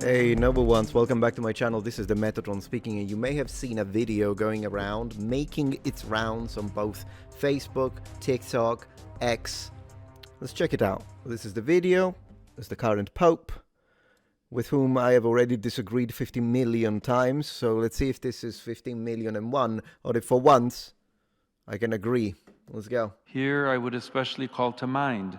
Hey noble ones, welcome back to my channel. This is the Metatron speaking, and you may have seen a video going around making its rounds on both Facebook, TikTok, X. Let's check it out. This is the video. This is the current Pope, with whom I have already disagreed 50 million times. So let's see if this is 15 million and one, or if for once I can agree. Let's go. Here I would especially call to mind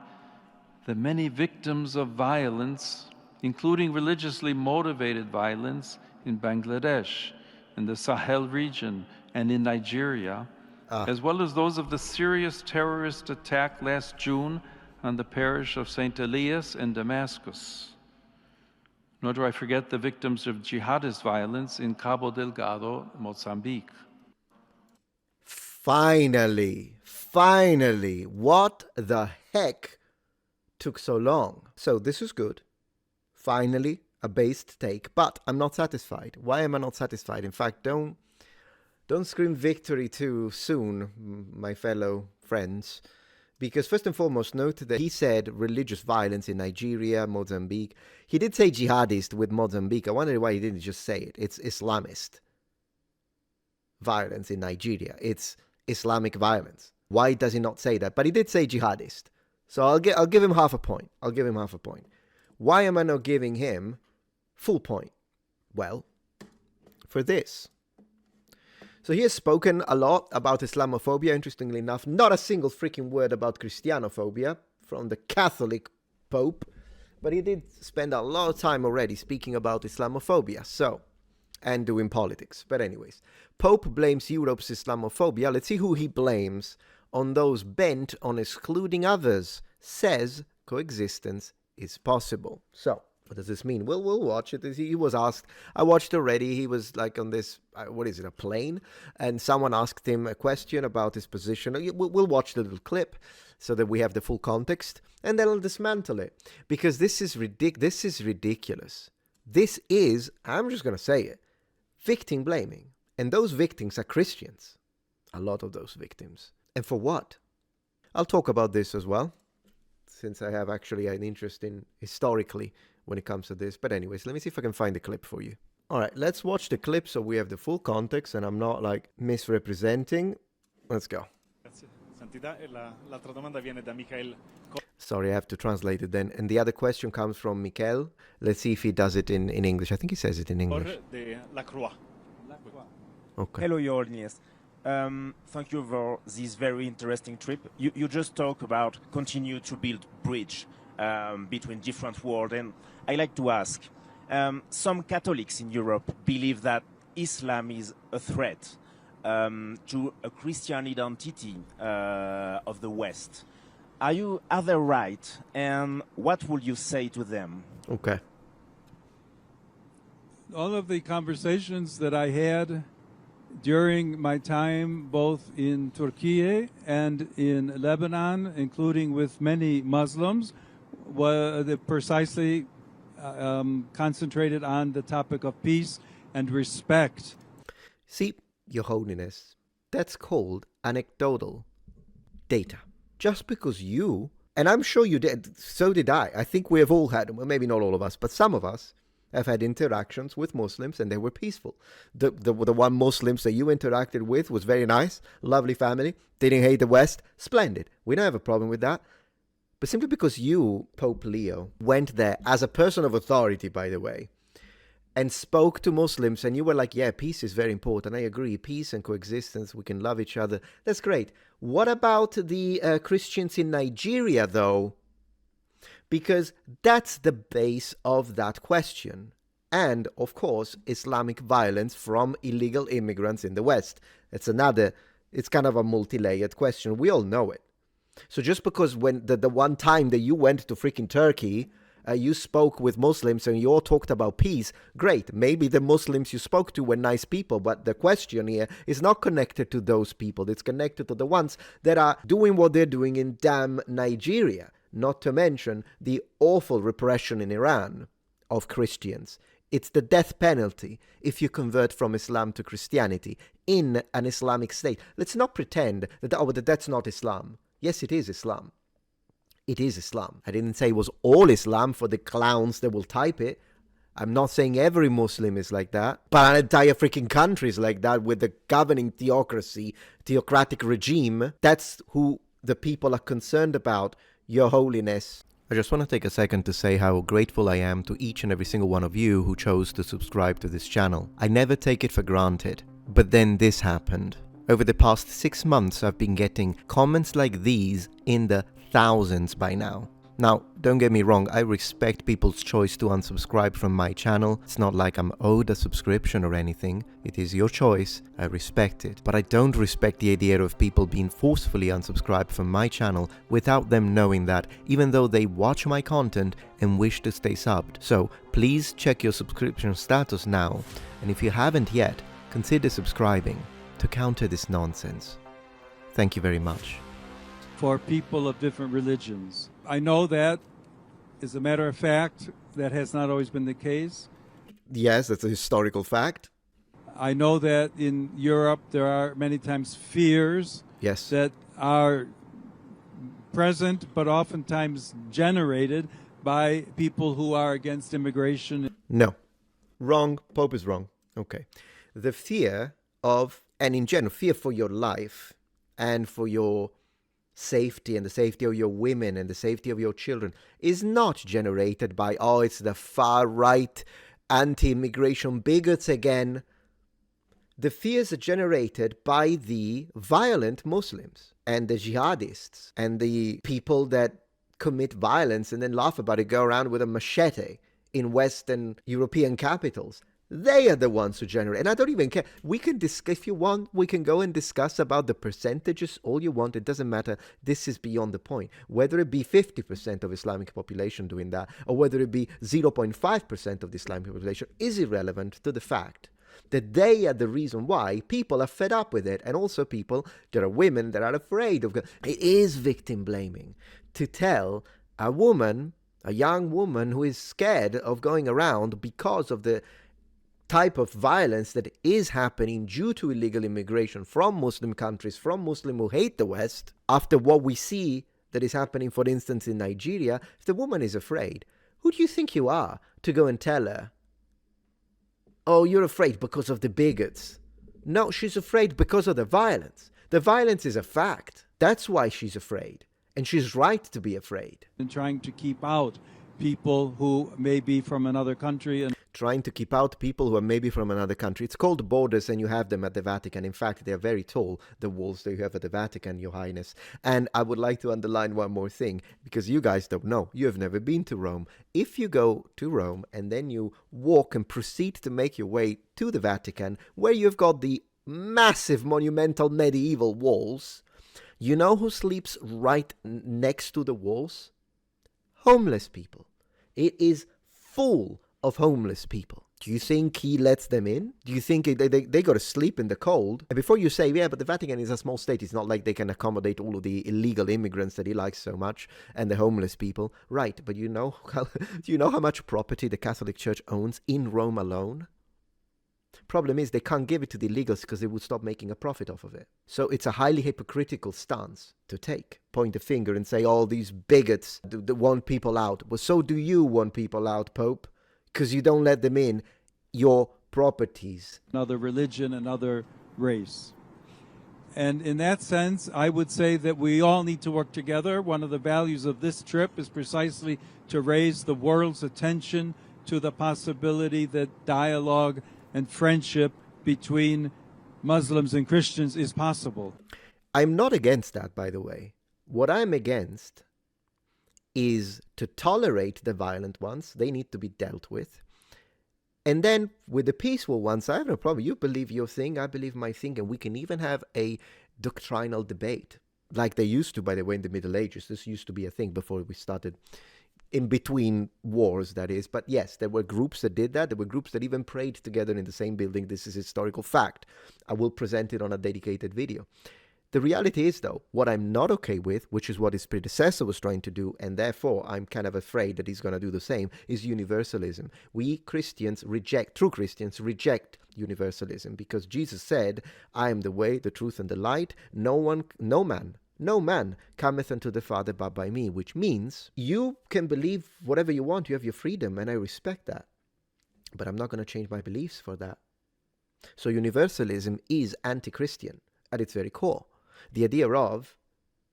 the many victims of violence, including religiously motivated violence in Bangladesh, in the Sahel region, and in Nigeria, as well as those of the serious terrorist attack last June on the parish of St. Elias in Damascus. Nor do I forget the victims of jihadist violence in Cabo Delgado, Mozambique. Finally, what the heck took so long? So this is good. Finally, a based take, but I'm not satisfied. Why am I not satisfied? In fact, don't scream victory too soon, my fellow friends, because first and foremost, note that he said religious violence in Nigeria, Mozambique. He did say jihadist with Mozambique. I wonder why he didn't just say it. It's Islamist violence in Nigeria. It's Islamic violence. Why does he not say that? But he did say jihadist. So I'll give him half a point. Why am I not giving him full point? Well, for this. So he has spoken a lot about Islamophobia, interestingly enough. Not a single freaking word about Christianophobia from the Catholic Pope. But he did spend a lot of time already speaking about Islamophobia. So, and doing politics. But anyways, Pope blames Europe's Islamophobia. Let's see who he blames on those bent on excluding others. Says coexistence is possible. So, what does this mean? Well, we'll watch it. He was asked, I watched already, he was like on this, what is it, a plane? And someone asked him a question about his position. We'll watch the little clip so that we have the full context, and then I'll dismantle it. Because this is ridiculous. This is, I'm just going to say it, victim blaming. And those victims are Christians. A lot of those victims. And for what? I'll talk about this as well, since I have actually an interest in historically when it comes to this. But anyways, let me see if I can find the clip for you. All right, let's watch the clip so we have the full context and I'm not like misrepresenting. Let's go. Sorry, I have to translate it then. And the other question comes from Michael. Let's see if he does it in English. I think he says it in English. Okay. Hello, Your Holiness. Thank you for this very interesting trip. You just talk about continue to build bridge between different worlds, and I like to ask, some Catholics in Europe believe that Islam is a threat to a Christian identity of the West. Are they right? And what will you say to them? Okay. All of the conversations that I had during my time both in Turkey and in Lebanon, including with many Muslims, were precisely concentrated on the topic of peace and respect. See, Your Holiness, that's called anecdotal data. Just because you, and I'm sure you did, so did I think we have all had, well, maybe not all of us, but some of us, have had interactions with Muslims and they were peaceful. The one Muslims that you interacted with was very nice, lovely family, didn't hate the West, splendid. We don't have a problem with that. But simply because you, Pope Leo, went there as a person of authority, by the way, and spoke to Muslims and you were like, yeah, peace is very important. I agree. Peace and coexistence. We can love each other. That's great. What about the Christians in Nigeria, though? Because that's the base of that question. And, of course, Islamic violence from illegal immigrants in the West. It's kind of a multi-layered question. We all know it. So just because when the one time that you went to freaking Turkey, you spoke with Muslims and you all talked about peace, great. Maybe the Muslims you spoke to were nice people, but the question here is not connected to those people. It's connected to the ones that are doing what they're doing in damn Nigeria. Not to mention the awful repression in Iran of Christians. It's the death penalty if you convert from Islam to Christianity in an Islamic state. Let's not pretend that that's not Islam. Yes, it is Islam. It is Islam. I didn't say it was all Islam for the clowns that will type it. I'm not saying every Muslim is like that, but an entire freaking country is like that with the governing theocratic regime. That's who the people are concerned about, Your Holiness. I just want to take a second to say how grateful I am to each and every single one of you who chose to subscribe to this channel. I never take it for granted. But then this happened. Over the past 6 months, I've been getting comments like these in the thousands by now. Now, don't get me wrong, I respect people's choice to unsubscribe from my channel. It's not like I'm owed a subscription or anything. It is your choice. I respect it. But I don't respect the idea of people being forcefully unsubscribed from my channel without them knowing that, even though they watch my content and wish to stay subbed. So please check your subscription status now. And if you haven't yet, consider subscribing to counter this nonsense. Thank you very much. For people of different religions. I know that, as a matter of fact, that has not always been the case. Yes, that's a historical fact. I know that in Europe there are many times fears Yes. that are present but oftentimes generated by people who are against immigration. No. Wrong. Pope is wrong. Okay. The fear of, and in general, fear for your life and for your safety and the safety of your women and the safety of your children is not generated by, oh, it's the far-right anti-immigration bigots again. The fears are generated by the violent Muslims and the jihadists and the people that commit violence and then laugh about it, go around with a machete in Western European capitals. They are the ones who generate. And I don't even care. We can discuss, if you want, we can go and discuss about the percentages all you want. It doesn't matter. This is beyond the point. Whether it be 50% of Islamic population doing that, or whether it be 0.5% of the Islamic population, is irrelevant to the fact that they are the reason why people are fed up with it. And also people, there are women that are afraid of it. It is victim blaming to tell a woman, a young woman who is scared of going around because of the type of violence that is happening due to illegal immigration from Muslim countries, from Muslims who hate the West, after what we see that is happening, for instance, in Nigeria. If the woman is afraid, who do you think you are to go and tell her, oh, you're afraid because of the bigots? No, she's afraid because of the violence. The violence is a fact. That's why she's afraid. And she's right to be afraid. And trying to keep out people who may be from another country. And trying to keep out people who are maybe from another country. It's called borders, and you have them at the Vatican. In fact, they're very tall, the walls that you have at the Vatican, Your Highness. And I would like to underline one more thing, because you guys don't know. You have never been to Rome. If you go to Rome and then you walk and proceed to make your way to the Vatican, where you've got the massive monumental medieval walls, you know who sleeps right next to the walls? Homeless people. It is full of homeless people. Do you think he lets them in? Do you think they got to sleep in the cold? And before you say, yeah, but the Vatican is a small state, it's not like they can accommodate all of the illegal immigrants that he likes so much and the homeless people. Right, but do you know how much property the Catholic Church owns in Rome alone? Problem is, they can't give it to the illegals because they would stop making a profit off of it. So it's a highly hypocritical stance to take. Point a finger and say, all these bigots that want people out. Well, so do you want people out, Pope, because you don't let them in your properties. Another religion, another race. And in that sense, I would say that we all need to work together. One of the values of this trip is precisely to raise the world's attention to the possibility that dialogue and friendship between Muslims and Christians is possible. I'm not against that, by the way. What I'm against is to tolerate the violent ones. They need to be dealt with. And then with the peaceful ones, I have no problem. You believe your thing, I believe my thing, and we can even have a doctrinal debate, like they used to, by the way, in the Middle Ages. This used to be a thing before we started, in between wars, that is. But yes, there were groups that did that. There were groups that even prayed together in the same building. This is historical fact. I will present it on a dedicated video. The reality is, though, what I'm not okay with, which is what his predecessor was trying to do, and therefore I'm kind of afraid that he's going to do the same, is universalism. We Christians reject, true Christians reject universalism, because Jesus said, I am the way, the truth, and the light. No man cometh unto the Father but by me, which means you can believe whatever you want. You have your freedom, and I respect that. but I'm not going to change my beliefs for that. So universalism is anti-Christian at its very core. The idea of,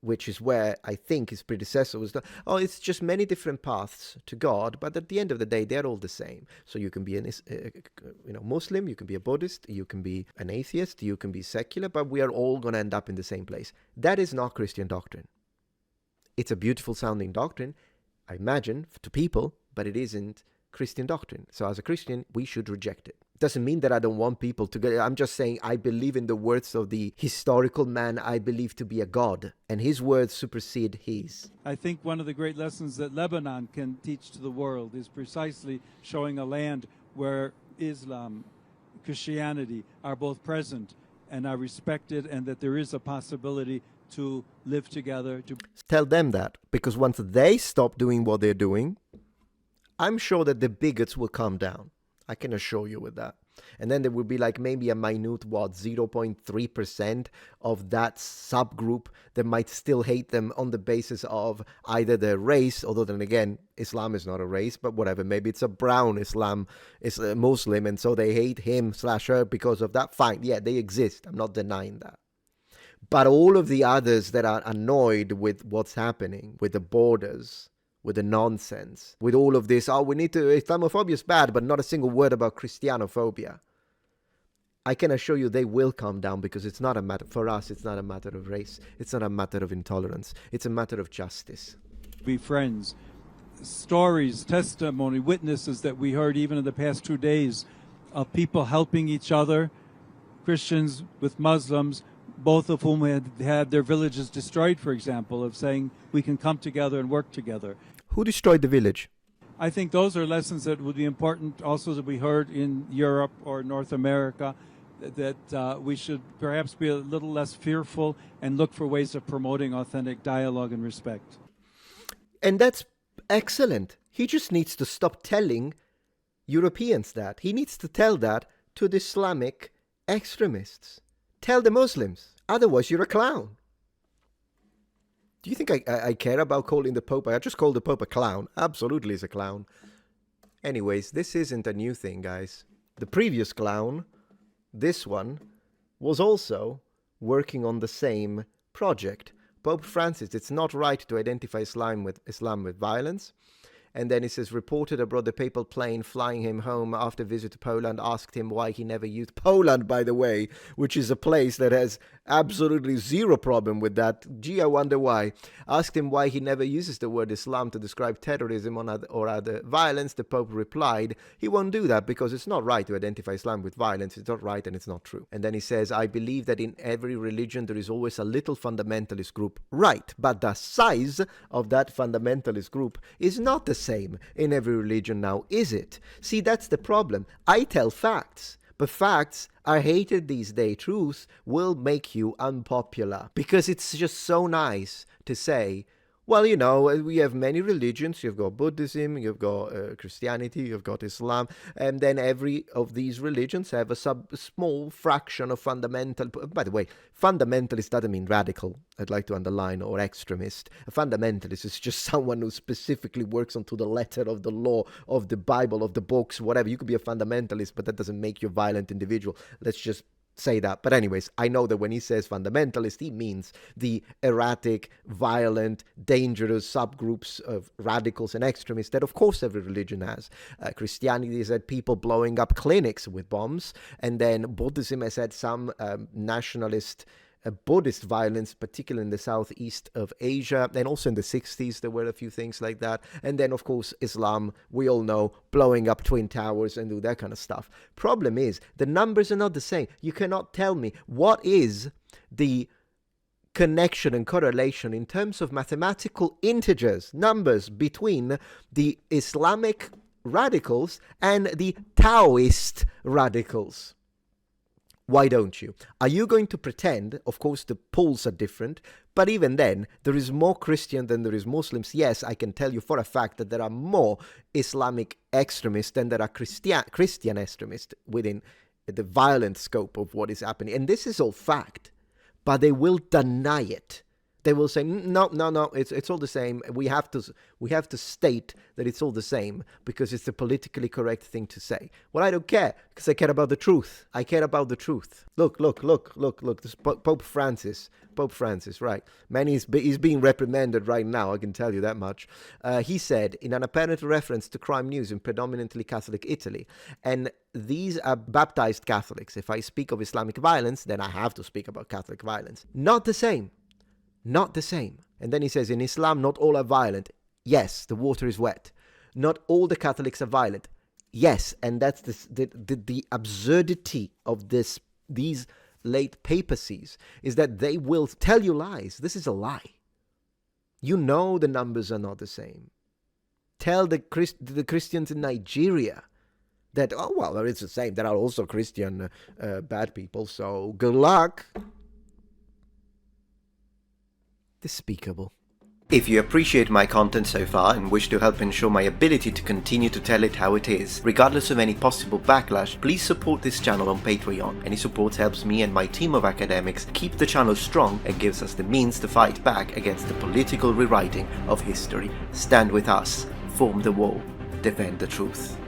which is where I think his predecessor was, it's just many different paths to God, but at the end of the day, they're all the same. So you can be a Muslim, you can be a Buddhist, you can be an atheist, you can be secular, but we are all going to end up in the same place. That is not Christian doctrine. It's a beautiful sounding doctrine, I imagine, to people, but it isn't Christian doctrine. So as a Christian, we should reject it. Doesn't mean that I don't want people to go. I'm just saying I believe in the words of the historical man I believe to be a god, and his words supersede his. I think one of the great lessons that Lebanon can teach to the world is precisely showing a land where Islam, Christianity are both present and are respected, and that there is a possibility to live together. Tell them that, because once they stop doing what they're doing, I'm sure that the bigots will calm down. I can assure you with that. And then there will be like maybe a minute, 0.3% of that subgroup that might still hate them on the basis of either their race, although then again, Islam is not a race, but whatever. Maybe it's a brown Islam, is a Muslim, and so they hate him/her because of that. Fine, yeah, they exist. I'm not denying that. But all of the others that are annoyed with what's happening, with the borders, with the nonsense, with all of this, we need to, Islamophobia is bad, but not a single word about Christianophobia. I can assure you they will calm down, because it's not a matter, for us, it's not a matter of race. It's not a matter of intolerance. It's a matter of justice. Be friends. Stories, testimony, witnesses that we heard even in the past 2 days of people helping each other, Christians with Muslims, both of whom had their villages destroyed, for example, of saying we can come together and work together. Who destroyed the village? I think those are lessons that would be important also to be heard in Europe or North America, that we should perhaps be a little less fearful and look for ways of promoting authentic dialogue and respect. And that's excellent. He just needs to stop telling Europeans that. He needs to tell that to the Islamic extremists. Tell the Muslims. Otherwise, you're a clown. Do you think I care about calling the Pope? I just call the Pope a clown. Absolutely, he's a clown. Anyways, this isn't a new thing, guys. The previous clown, this one, was also working on the same project. Pope Francis, it's not right to identify Islam with violence. And then it says, reported abroad the papal plane flying him home after visit to Poland asked him why he never used Poland, by the way, which is a place that has absolutely zero problem with that. Gee, I wonder why. Asked him why he never uses the word Islam to describe terrorism or other violence. The Pope replied, he won't do that because it's not right to identify Islam with violence. It's not right and it's not true. And then he says, I believe that in every religion there is always a little fundamentalist group. Right, but the size of that fundamentalist group is not the same in every religion now, is it? See, that's the problem. I tell facts, but facts are hated these days. Truth will make you unpopular because it's just so nice to say, well, you know, we have many religions. You've got Buddhism, you've got Christianity, you've got Islam, and then every of these religions have a small fraction of fundamental. By the way, fundamentalist doesn't mean radical, I'd like to underline, or extremist. A fundamentalist is just someone who specifically works onto the letter of the law, of the Bible, of the books, whatever. You could be a fundamentalist, but that doesn't make you a violent individual. Let's just say that. But anyways, I know that when he says fundamentalist, he means the erratic, violent, dangerous subgroups of radicals and extremists that of course every religion has. Christianity has had people blowing up clinics with bombs, and then Buddhism has had some nationalist Buddhist violence, particularly in the southeast of Asia, and also in the 60s there were a few things like that. And then of course Islam, we all know, blowing up twin towers and do that kind of stuff. Problem is, the numbers are not the same. You cannot tell me what is the connection and correlation in terms of mathematical integers, numbers, between the Islamic radicals and the Taoist radicals. Why don't you? Are you going to pretend, of course the polls are different, but even then, there is more Christian than there is Muslims. Yes, I can tell you for a fact that there are more Islamic extremists than there are Christian extremists within the violent scope of what is happening. And this is all fact, but they will deny it. They will say, no, it's all the same. We have to state that it's all the same because it's the politically correct thing to say. Well, I don't care, because I care about the truth. I care about the truth. Look. This Pope Francis, right? Man, he's being reprimanded right now, I can tell you that much. He said, in an apparent reference to crime news in predominantly Catholic Italy, and these are baptized Catholics. If I speak of Islamic violence, then I have to speak about Catholic violence. Not the same. Not the same. And then he says, in Islam, not all are violent. Yes, the water is wet. Not all the Catholics are violent. Yes, and that's the absurdity of these late papacies, is that they will tell you lies. This is a lie. You know the numbers are not the same. Tell the Christians in Nigeria that, oh, well, it's the same. There are also Christian bad people, so good luck. Despicable. If you appreciate my content so far and wish to help ensure my ability to continue to tell it how it is, regardless of any possible backlash, please support this channel on Patreon. Any support helps me and my team of academics keep the channel strong and gives us the means to fight back against the political rewriting of history. Stand with us, form the wall, defend the truth.